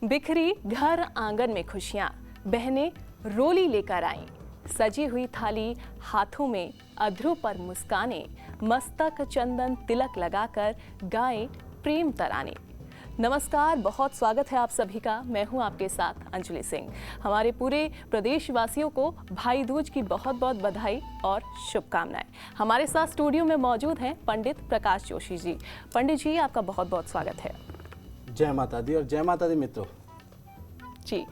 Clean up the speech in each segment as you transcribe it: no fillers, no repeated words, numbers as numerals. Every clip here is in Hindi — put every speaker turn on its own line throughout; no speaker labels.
बिखरी घर आंगन में खुशियां, बहनें रोली लेकर आईं। सजी हुई थाली हाथों में, अधरों पर मुस्काने, मस्तक चंदन तिलक लगाकर गाएं प्रेम तराने। नमस्कार, बहुत स्वागत है आप सभी का। मैं हूं आपके साथ अंजलि सिंह। हमारे पूरे प्रदेशवासियों को भाई दूज की बहुत बहुत बधाई और शुभकामनाएं। हमारे साथ स्टूडियो में मौजूद हैं पंडित प्रकाश जोशी जी। पंडित जी, आपका बहुत बहुत स्वागत है।
जय माता दी और जय माता दी मित्रों
जी।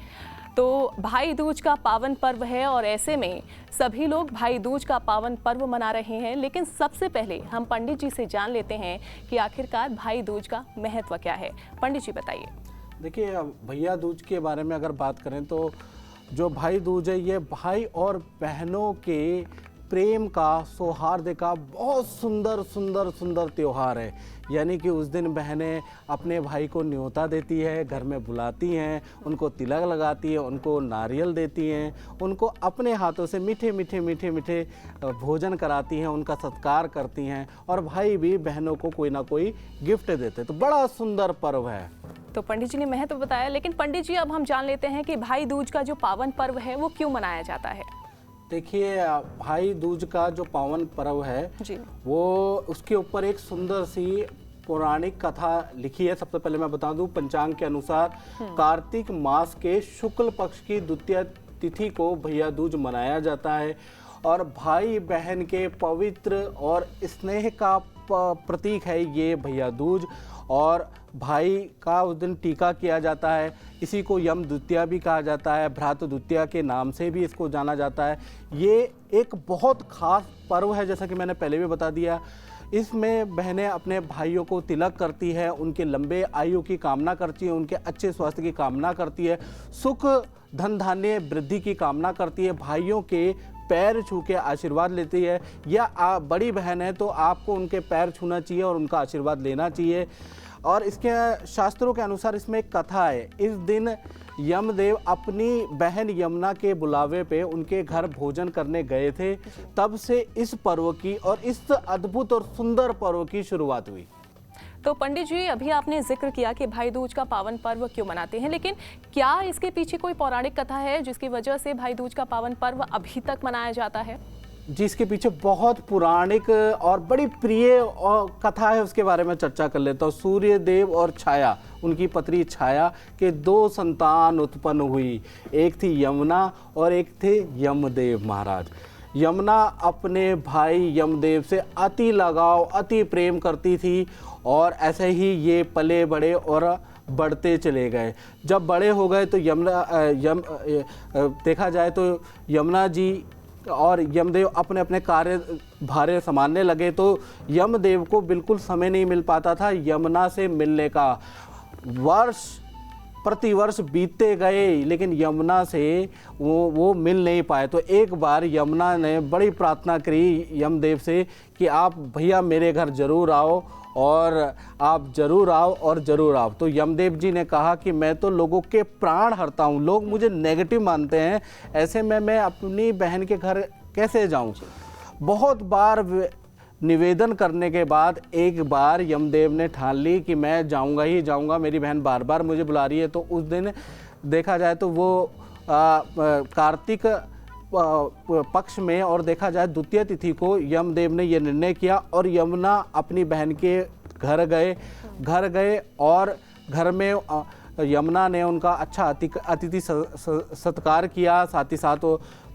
तो भाई दूज का पावन पर्व है और ऐसे में सभी लोग भाई दूज का पावन पर्व मना रहे हैं, लेकिन सबसे पहले हम पंडित जी से जान लेते हैं कि आखिरकार भाई दूज का महत्व क्या है। पंडित जी बताइए।
देखिए, भैया दूज के बारे में अगर बात करें तो जो भाई दूज है ये भाई और बहनों के प्रेम का, सौहार्द का बहुत सुंदर सुंदर सुंदर त्यौहार है। यानी कि उस दिन बहनें अपने भाई को न्योता देती है, घर में बुलाती हैं, उनको तिलक लगाती है, उनको नारियल देती हैं, उनको अपने हाथों से मीठे मीठे मीठे मीठे भोजन कराती हैं, उनका सत्कार करती हैं और भाई भी बहनों को कोई ना कोई गिफ्ट देते हैं। तो बड़ा सुंदर पर्व है।
तो पंडित जी ने महत्व बताया, लेकिन पंडित जी अब हम जान लेते हैं कि भाई दूज का जो पावन पर्व है वो क्यों मनाया जाता है।
देखिए, भाई दूज का जो पावन पर्व है
जी,
वो उसके ऊपर एक सुंदर सी पौराणिक कथा लिखी है। सबसे पहले मैं बता दूं, पंचांग के अनुसार कार्तिक मास के शुक्ल पक्ष की द्वितीय तिथि को भैया दूज मनाया जाता है और भाई बहन के पवित्र और स्नेह का प्रतीक है ये भैया दूज। और भाई का उस दिन टीका किया जाता है। इसी को यम द्वितीया भी कहा जाता है, भ्रात द्वितीया के नाम से भी इसको जाना जाता है। ये एक बहुत खास पर्व है, जैसा कि मैंने पहले भी बता दिया। इसमें बहनें अपने भाइयों को तिलक करती है, उनके लंबे आयु की कामना करती है, उनके अच्छे स्वास्थ्य की कामना करती है, सुख धन धान्य वृद्धि की कामना करती है, भाइयों के पैर छू के आशीर्वाद लेती है। या बड़ी बहन है तो आपको उनके पैर छूना चाहिए और उनका आशीर्वाद लेना चाहिए। और इसके शास्त्रों के अनुसार इसमें एक कथा है। इस दिन यमदेव अपनी बहन यमुना के बुलावे पे उनके घर भोजन करने गए थे। तब से इस पर्व की और इस अद्भुत और सुंदर पर्व की शुरुआत हुई।
तो पंडित जी, अभी आपने जिक्र किया कि भाई दूज का पावन पर्व क्यों मनाते हैं, लेकिन क्या इसके पीछे कोई पौराणिक कथा है जिसकी वजह से भाई दूज का पावन पर्व अभी तक मनाया जाता है?
जिसके पीछे बहुत पौराणिक और बड़ी प्रिय कथा है, उसके बारे में चर्चा कर लेता हूँ। सूर्य देव और छाया, उनकी पत्नी छाया के दो संतान उत्पन्न हुई। एक थी यमुना और एक थे यमदेव महाराज। यमुना अपने भाई यमदेव से अति लगाव, अति प्रेम करती थी और ऐसे ही ये पले बड़े और बढ़ते चले गए। जब बड़े हो गए तो देखा जाए तो यमुना जी और यमदेव अपने अपने कार्य भारे संभालने लगे, तो यमदेव को बिल्कुल समय नहीं मिल पाता था यमुना से मिलने का। वर्ष प्रतिवर्ष बीतते गए लेकिन यमुना से वो मिल नहीं पाए। तो एक बार यमुना ने बड़ी प्रार्थना करी यमदेव से कि आप भैया मेरे घर जरूर आओ और आप जरूर आओ और ज़रूर आओ। तो यमदेव जी ने कहा कि मैं तो लोगों के प्राण हरता हूँ, लोग मुझे नेगेटिव मानते हैं, ऐसे में मैं अपनी बहन के घर कैसे जाऊँ। बहुत बार निवेदन करने के बाद एक बार यमदेव ने ठान ली कि मैं जाऊँगा ही जाऊँगा, मेरी बहन बार बार मुझे बुला रही है। तो उस दिन देखा जाए तो वो कार्तिक पक्ष में और देखा जाए द्वितीय तिथि को यमदेव ने यह निर्णय किया और यमुना अपनी बहन के घर गए और घर में यमुना ने उनका अच्छा अतिथि सत्कार किया। साथ ही साथ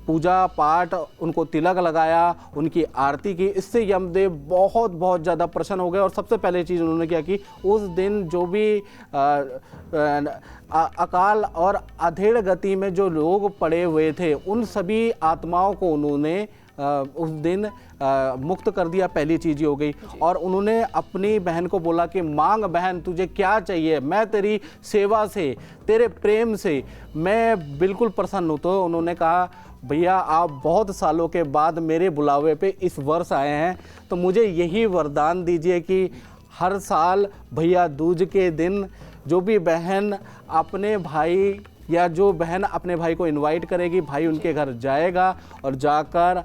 पूजा पाठ, उनको तिलक लगाया, उनकी आरती की। इससे यमदेव बहुत बहुत ज़्यादा प्रसन्न हो गए और सबसे पहले चीज़ उन्होंने क्या की, उस दिन जो भी अकाल और अधेड़ गति में जो लोग पड़े हुए थे उन सभी आत्माओं को उन्होंने उस दिन मुक्त कर दिया। पहली चीज़ ये हो गई। और उन्होंने अपनी बहन को बोला कि मांग बहन, तुझे क्या चाहिए, मैं तेरी सेवा से, तेरे प्रेम से मैं बिल्कुल प्रसन्न हूँ। तो उन्होंने कहा, भैया आप बहुत सालों के बाद मेरे बुलावे पे इस वर्ष आए हैं, तो मुझे यही वरदान दीजिए कि हर साल भैया दूज के दिन जो भी बहन अपने भाई या जो बहन अपने भाई को इनवाइट करेगी, भाई उनके घर जाएगा और जाकर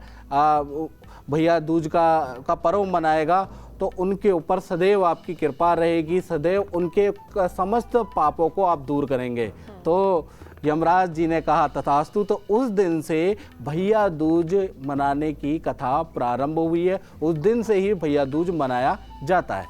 भैया दूज का पर्व मनाएगा, तो उनके ऊपर सदैव आपकी कृपा रहेगी, सदैव उनके समस्त पापों को आप दूर करेंगे। तो यमराज जी ने कहा तथास्तु। तो उस दिन से भैया दूज मनाने की कथा प्रारंभ हुई है। उस दिन से ही भैया दूज मनाया जाता है।